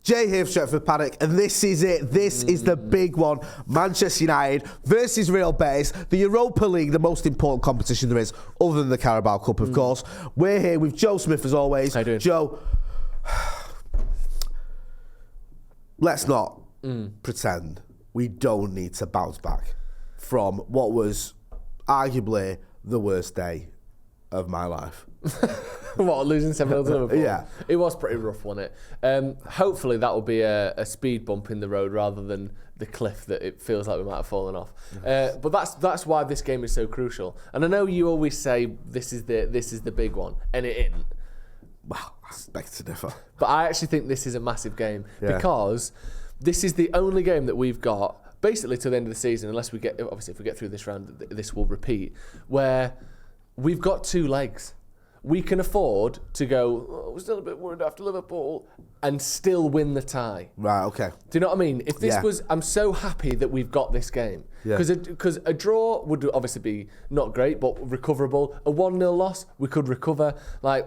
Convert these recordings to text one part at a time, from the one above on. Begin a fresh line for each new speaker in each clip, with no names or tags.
Jay here for Stretford, Paddock, and this is it. This is the big one. Manchester United versus Real Betis. The Europa League, the most important competition there is, other than the Carabao Cup, of course. We're here with Joe Smith, as always.
How you doing?
Joe, let's not pretend we don't need to bounce back from what was arguably the worst day of my life.
What, losing 7-0 to Liverpool?
Yeah.
It was pretty rough, wasn't it? Hopefully that will be a speed bump in the road rather than the cliff that it feels like we might have fallen off. But that's why this game is so crucial. And I know you always say this is the big one, and it isn't.
Well, I beg to differ.
But I actually think this is a massive game because this is the only game that we've got basically till the end of the season, unless we get, obviously if we get through this round, this will repeat, where we've got two legs. We can afford to go, we're still a bit worried after Liverpool, and still win the tie.
Right, okay.
Do you know what I mean? If this was, I'm so happy that we've got this game. Because a draw would obviously be not great, but recoverable. A 1-0 loss, we could recover. Like,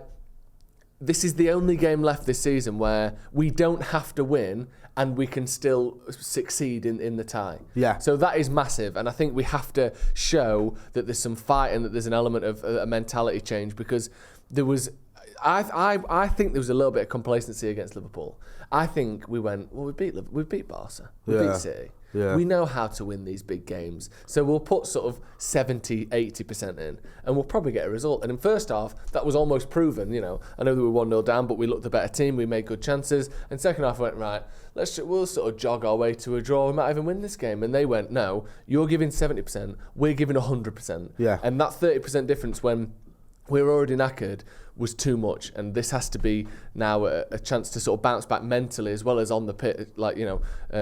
this is the only game left this season where we don't have to win and we can still succeed in the tie.
Yeah.
So that is massive, and I think we have to show that there's some fight and that there's an element of a mentality change, because there was, I think there was a little bit of complacency against Liverpool. I think we went, well, we beat Barca, we beat City.
Yeah.
We know how to win these big games. So we'll put sort of 70, 80% in, and we'll probably get a result. And in first half, that was almost proven, you know. I know that we were 1-0 down, but we looked the better team, we made good chances. And second half, we went, right, we'll sort of jog our way to a draw, we might even win this game. And they went, no, you're giving 70%, we're giving 100%.
Yeah.
And that 30% difference when we're already knackered was too much, and this has to be now a chance to sort of bounce back mentally as well as on the pitch, like, you know,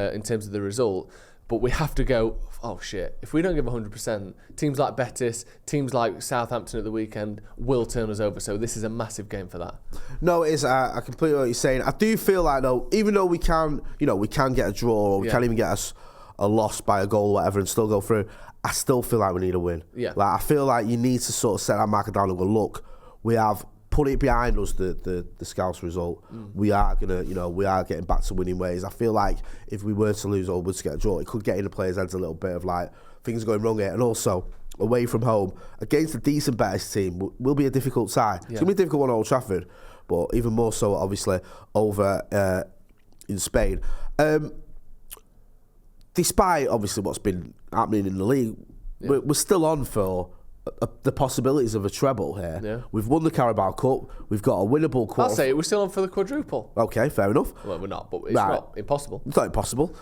in terms of the result. But we have to go, oh shit, if we don't give 100%, teams like Betis, teams like Southampton at the weekend will turn us over. So this is a massive game for that.
No, it is. I completely know what you're saying. I do feel like, though, even though we can, you know, we can get a draw, or we can't even get a loss by a goal or whatever and still go through, I still feel like we need a win. Yeah. Like, I feel like you need to sort of set that marker down and go, look, we have put it behind us, the Scouts result. We are gonna, you know, we are getting back to winning ways. I feel like if we were to lose or were to get a draw, it could get in the players' heads a little bit of like things are going wrong here. And also away from home against a decent Betis team will be a difficult side. It's gonna be a difficult one at Old Trafford, but even more so obviously over in Spain. Despite obviously what's been happening in the league, we're still on for the possibilities of a treble here. Yeah. We've won the Carabao Cup. We've got a winnable quarter.
I'll say it. We're still on for the quadruple.
Okay, fair enough.
Well, we're not, but it's not impossible.
It's not impossible.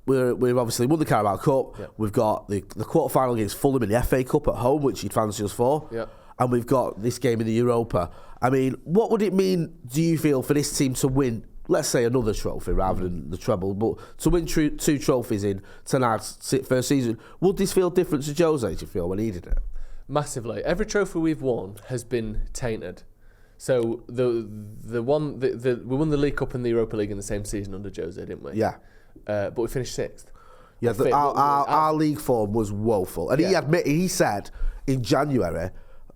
We've obviously won the Carabao Cup. Yeah. We've got the quarter-final against Fulham in the FA Cup at home, which you'd fancy us for. Yeah. And we've got this game in the Europa. I mean, what would it mean, do you feel, for this team to win, let's say, another trophy rather than the treble, but to win two trophies in tonight's first season? Would this feel different to Jose, do you feel, when he did it?
Massively. Every trophy we've won has been tainted. So we won the League Cup and the Europa League in the same season under Jose, didn't we?
Yeah.
But we finished 6th.
Yeah, our league form was woeful. And he said in January,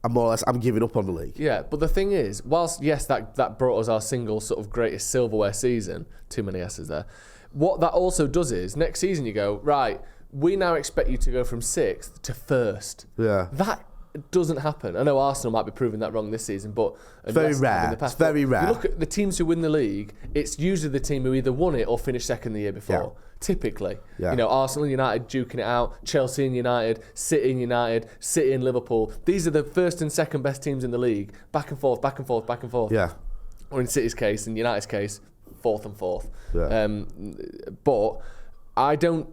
I'm giving up on the league.
Yeah, but the thing is, whilst, yes, that brought us our single sort of greatest silverware season, too many S's there, what that also does is, next season you go, right, we now expect you to go from 6th to 1st. Yeah. That doesn't happen. I know Arsenal might be proving that wrong this season, but
very rare. It's very rare.
You look at the teams who win the league, it's usually the team who either won it or finished second the year before. Yeah. Typically. Yeah. You know, Arsenal and United duking it out, Chelsea and United, City and United, City and Liverpool. These are the first and second best teams in the league. Back and forth, back and forth, back and forth. Yeah. Or in City's case, in United's case, 4th and 4th. Yeah. But I don't.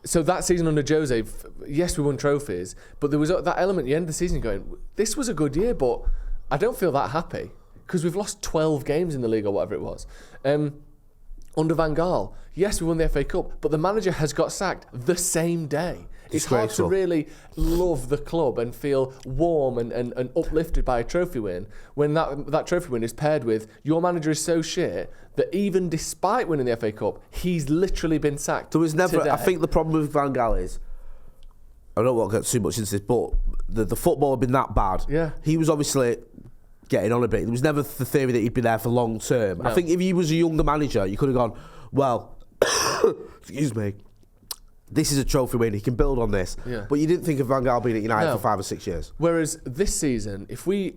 So that season under Jose, yes, we won trophies, but there was that element at the end of the season going, this was a good year, but I don't feel that happy because we've lost 12 games in the league or whatever it was. Under Van Gaal, yes, we won the FA Cup, but the manager has got sacked the same day. It's hard to really love the club and feel warm and uplifted by a trophy win when that trophy win is paired with your manager is so shit that even despite winning the FA Cup, he's literally been sacked.
There was never. Today. I think the problem with Van Gaal is, I don't want to get too much into this, but the football had been that bad. Yeah. He was obviously getting on a bit. There was never the theory that he'd be there for long term. No. I think if he was a younger manager, you could have gone, well, excuse me, this is a trophy win, he can build on this. Yeah. But you didn't think of Van Gaal being at United for 5 or 6 years.
Whereas this season,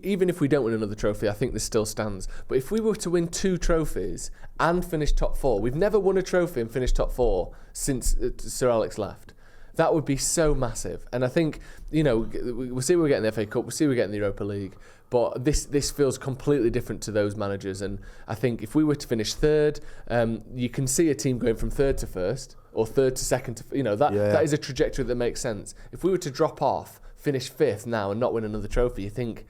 even if we don't win another trophy, I think this still stands. But if we were to win 2 trophies and finish top 4, we've never won a trophy and finished top 4 since Sir Alex left. That would be so massive. And I think, we'll see we're getting the FA Cup, we'll see we're getting the Europa League, but this feels completely different to those managers. And I think if we were to finish 3rd, you can see a team going from 3rd to 1st, or 3rd to 2nd to, that is a trajectory that makes sense. If we were to drop off, finish 5th now and not win another trophy, you think,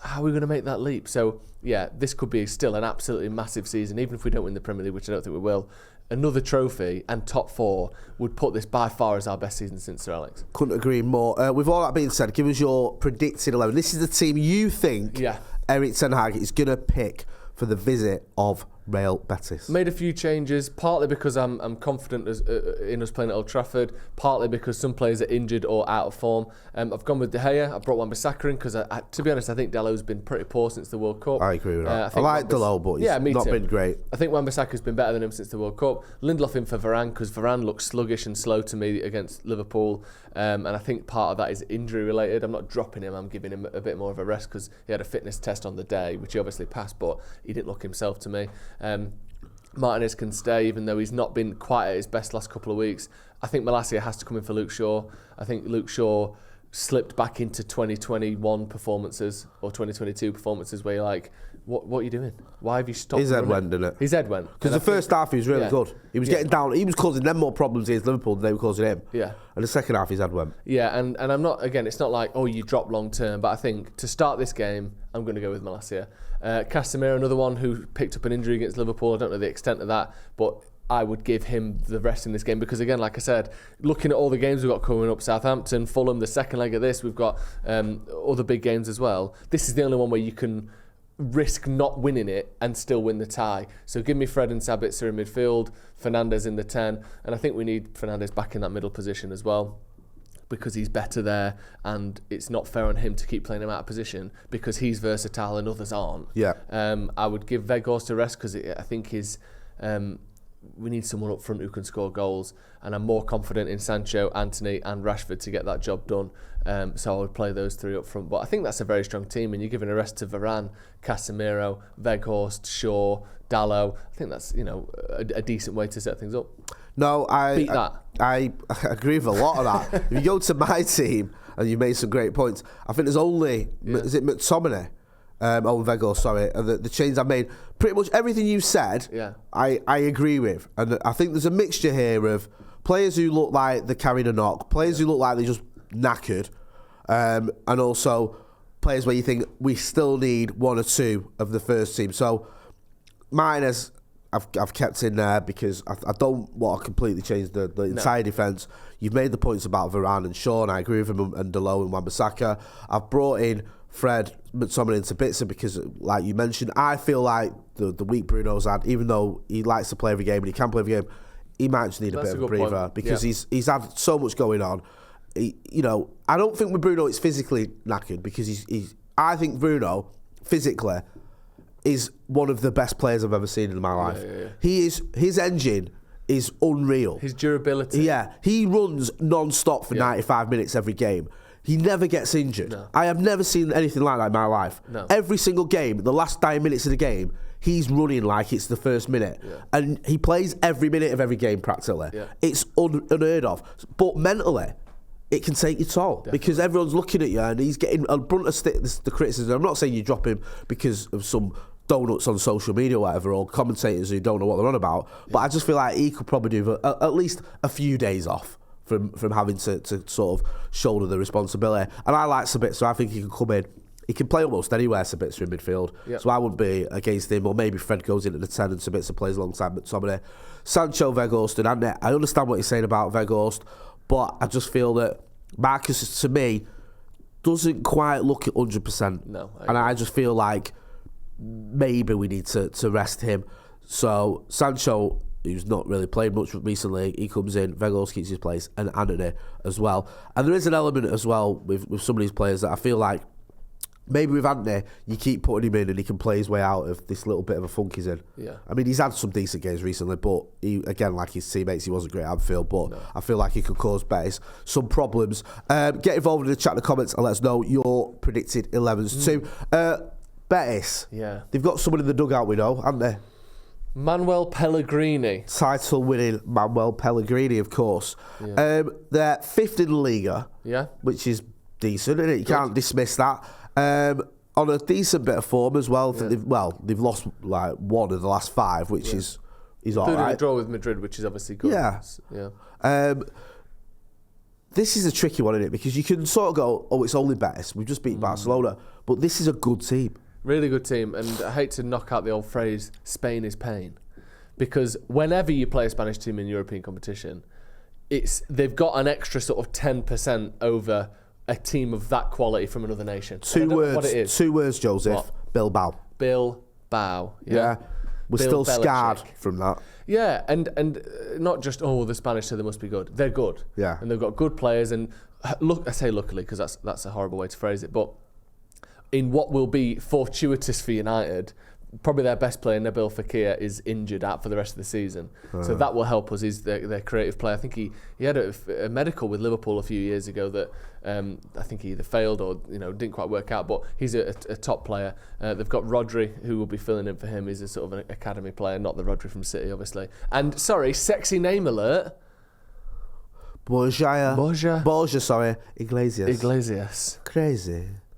how are we going to make that leap? So, yeah, this could be still an absolutely massive season, even if we don't win the Premier League, which I don't think we will. Another trophy and top 4 would put this by far as our best season since Sir Alex.
Couldn't agree more. With all that being said, give us your predicted 11. This is the team you think Erik ten Hag is going to pick for the visit of Real Betis.
Made a few changes, partly because I'm confident in us playing at Old Trafford, partly because some players are injured or out of form. I've gone with De Gea. I brought Wan-Bissaka in because, to be honest, I think Dalot's been pretty poor since the World Cup.
I agree with that. I like Dalot, but he's not been great.
I think Wan-Bissaka's been better than him since the World Cup. Lindelof in for Varane because Varane looks sluggish and slow to me against Liverpool. And I think part of that is injury related. I'm not dropping him, I'm giving him a bit more of a rest because he had a fitness test on the day, which he obviously passed, but he didn't look himself to me. Martinez can stay, even though he's not been quite at his best last couple of weeks. I think Malacia has to come in for Luke Shaw. I think Luke Shaw slipped back into 2021 performances or 2022 performances where you're like, what are you doing? Why have you stopped?
His head went, didn't it?
His head went.
Because the first half he was really good. He was getting down. He was causing them more problems against Liverpool than they were causing him.
Yeah.
And the second half his head went.
Yeah, and I'm not, again, it's not like, you drop long term, but I think to start this game, I'm going to go with Malacia. Casemiro, another one who picked up an injury against Liverpool. I don't know the extent of that, but I would give him the rest in this game because, again, like I said, looking at all the games we've got coming up, Southampton, Fulham, the second leg of this, we've got other big games as well. This is the only one where you can risk not winning it and still win the tie. So give me Fred and Sabitzer in midfield, Fernandes in the 10, and I think we need Fernandes back in that middle position as well, because he's better there, and it's not fair on him to keep playing him out of position because he's versatile and others aren't.
Yeah.
I would give Weghorst a rest because I think we need someone up front who can score goals, and I'm more confident in Sancho, Antony and Rashford to get that job done. So I would play those 3 up front. But I think that's a very strong team, and you're giving a rest to Varane, Casemiro, Weghorst, Shaw, Dalot. I think that's a decent way to set things up.
No,
Beat that.
I agree with a lot of that. If you go to my team, and you made some great points, I think there's only, is it McTominay? Weghorst, sorry. The changes I made, pretty much everything you said, I agree with. And I think there's a mixture here of players who look like they're carrying a knock, players who look like they're just knackered, and also players where you think we still need 1 or 2 of the first team. So Martinez, I've kept in there because I don't want to completely change the entire defence. You've made the points about Varane and Shaw, and I agree with him, and Dalot and Wan-Bissaka. I've brought in Fred, McTominay and Sabitzer because, like you mentioned, I feel like the week Bruno's had, even though he likes to play every game and he can play every game, he might just need a bit of a breather because he's had so much going on. I don't think with Bruno it's physically knackered because I think Bruno physically is one of the best players I've ever seen in my life. His engine is unreal.
His durability.
Yeah, he runs non-stop for 95 minutes every game. He never gets injured. No. I have never seen anything like that in my life. No. Every single game, the last 9 minutes of the game, he's running like it's the first minute. Yeah. And he plays every minute of every game practically. Yeah. It's unheard of. But mentally, it can take your toll. Definitely. Because everyone's looking at you and he's getting a brunt of the criticism. I'm not saying you drop him because of some donuts on social media or whatever, or commentators who don't know what they're on about. But I just feel like he could probably do at least a few days off from having to sort of shoulder the responsibility. And I like Sabitzer, so I think he can come in. He can play almost anywhere, Sabitzer, in midfield. Yep. So I wouldn't be against him. Or maybe Fred goes into the 10 and Sabitzer plays alongside McTominay. Sancho, Weghorst and Antony. I understand what you're saying about Weghorst, but I just feel that Marcus, to me, doesn't quite look at 100%.
No.
And I just feel like maybe we need to rest him. So Sancho, who's not really played much recently, he comes in, Weghorst keeps his place, and Antony as well. And there is an element as well with some of these players that I feel like maybe with Anthony, you keep putting him in and he can play his way out of this little bit of a funk he's in.
Yeah.
I mean, he's had some decent games recently, but he, again, like his teammates, he wasn't great at Anfield, but I feel like he could cause Betis some problems. Get involved in the chat in the comments and let us know your predicted 11s too. Betis, they've got someone in the dugout we know, haven't they?
Manuel Pellegrini.
Title-winning Manuel Pellegrini, of course. Yeah. They're 5th in the Liga, which is decent, isn't it? You can't dismiss that. On a decent bit of form as well. They've lost like 1 of the last 5, which is all right.
A draw with Madrid, which is obviously good.
This is a tricky one, isn't it? Because you can sort of go, oh, it's only Betis. We've just beat Barcelona. But this is a good team.
Really good team. And I hate to knock out the old phrase, Spain is pain. Because whenever you play a Spanish team in European competition, they've got an extra sort of 10% over a team of that quality from another nation.
Two words, Joseph. What?
Bilbao.
Yeah. We're still scarred from that.
Yeah, and not just, the Spanish, so they must be good. They're good.
Yeah.
And they've got good players. And look, I say luckily because that's a horrible way to phrase it. But in what will be fortuitous for United, probably their best player, Nabil Fekir, is injured out for the rest of the season. So that will help us. He's their creative player. I think he had a medical with Liverpool a few years ago that I think he either failed or didn't quite work out. But he's a top player. They've got Rodri, who will be filling in for him. He's a sort of an academy player, not the Rodri from City, obviously. And sorry, sexy name alert.
Borja, sorry. Iglesias.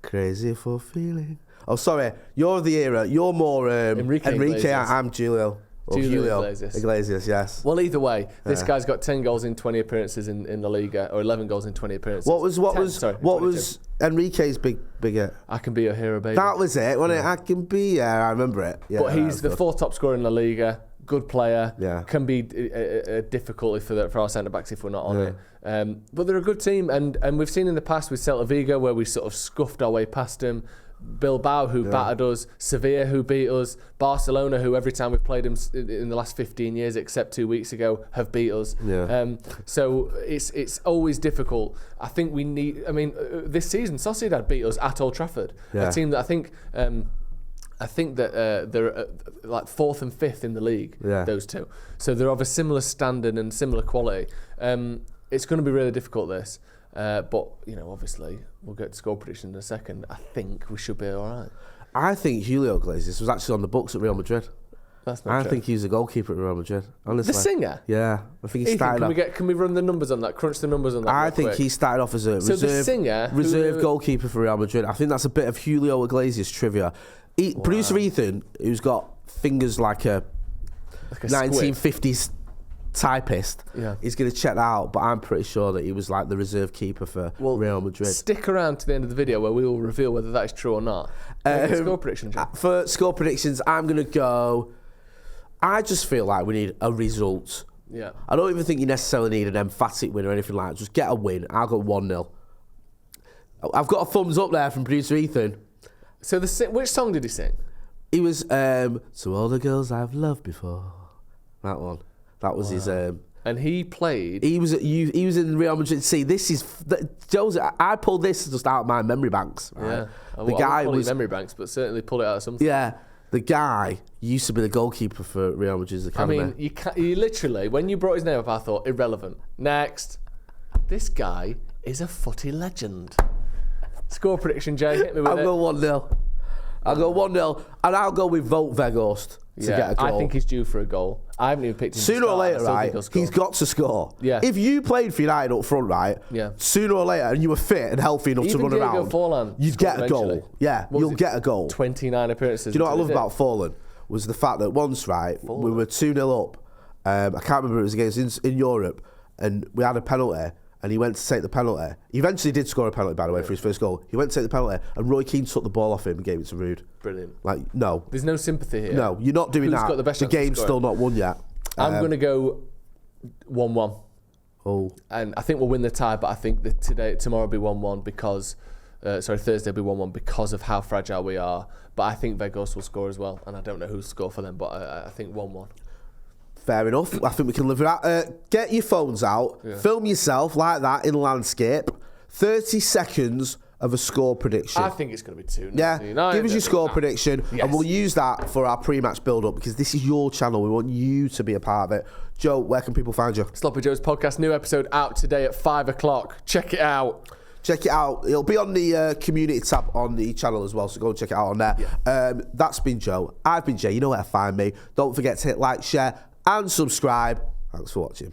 Crazy for feeling. Oh, sorry. You're of the era. You're more Enrique. I'm Julio Iglesias, yes.
Well, either way, this guy's got 10 goals in 20 appearances in La Liga, or 11 goals in 20 appearances. What
was Enrique's big hit?
I can be your hero, baby.
That was it, wasn't it? I can be. Yeah, I remember it. Yeah,
but he's the 4th top scorer in La Liga. Good player.
Yeah.
Can be a difficulty for our centre backs if we're not on it. But they're a good team, and we've seen in the past with Celta Vigo where we sort of scuffed our way past them. Bilbao, who battered us, Sevilla, who beat us, Barcelona, who every time we've played them in the last 15 years, except 2 weeks ago, have beat us.
Yeah.
So it's always difficult. I think we need. I mean, this season, Sociedad beat us at Old Trafford, a team that I think that they're like 4th and 5th in the league. Those two, so they're of a similar standard and similar quality. It's going to be really difficult. This. But, obviously, we'll get to score prediction in a second. I think we should be all right.
I think Julio Iglesias was actually on the books at Real Madrid.
That's not true.
I think he was a goalkeeper at Real Madrid, honestly.
The singer?
Yeah. I think he started off...
Can we run the numbers on that, crunch the numbers on that
I think he started off as a reserve goalkeeper for Real Madrid. I think that's a bit of Julio Iglesias trivia. Producer Ethan, who's got fingers like a 1950s... typist, he's going to check that out, but I'm pretty sure that he was like the reserve keeper for Real Madrid.
Stick around to the end of the video where we will reveal whether that is true or not. Score prediction, John.
For score predictions, I'm going to go. I just feel like we need a result.
Yeah.
I don't even think you necessarily need an emphatic win or anything like that. Just get a win. I'll go 1-0. I've got a thumbs up there from producer Ethan.
So which song did he sing?
He was To All the Girls I've Loved Before. That one. That was his.
And he played.
He was in Real Madrid. See, this is Jose. I pulled this just out of my memory banks. Right?
Yeah, the guy was memory banks, but certainly pull it out of something.
Yeah, the guy used to be the goalkeeper for Real Madrid's academy.
I mean, you literally, when you brought his name up, I thought irrelevant. Next, this guy is a footy legend. Score prediction, Jay. Hit me with it.
I'll go 1-0. I'll go 1-0, and I'll go with Wout Weghorst to get a goal.
I think he's due for a goal. I haven't even picked him.
Sooner or later, right? He's got to score.
Yeah.
If you played for United up front, right?
Yeah.
Sooner or later, and you were fit and healthy enough to run around, you'd get a goal. Yeah, you'll get a goal.
29 appearances.
Do you know what I love about Folland? Was the fact that once, right, we were 2-0 up. I can't remember, it was against in Europe, and we had a penalty. And he went to take the penalty. He eventually did score a penalty, by the way, for his first goal. He went to take the penalty, and Roy Keane took the ball off him and gave it to Rude.
Brilliant.
Like, no.
There's no sympathy here.
No, you're not doing that. The game's still not won yet.
I'm going to go 1-1.
Oh.
And I think we'll win the tie, but I think that tomorrow will be 1-1 because... Thursday will be 1-1 because of how fragile we are. But I think Weghorst will score as well. And I don't know who'll score for them, but I think 1-1.
Fair enough. I think we can live with that. Get your phones out. Yeah. Film yourself like that in landscape. 30 seconds of a score prediction?
I think it's going to be 2-0.
Yeah, give us your score prediction,
yes.
and we'll use that for our pre-match build-up, because this is your channel. We want you to be a part of it. Joe, where can people find you?
Sloppy Joe's podcast, new episode out today at 5 o'clock. Check it out.
Check it out. It'll be on the community tab on the channel as well, so go and check it out on there. Yeah. That's been Joe. I've been Jay. You know where to find me. Don't forget to hit like, share, and subscribe. Thanks for watching.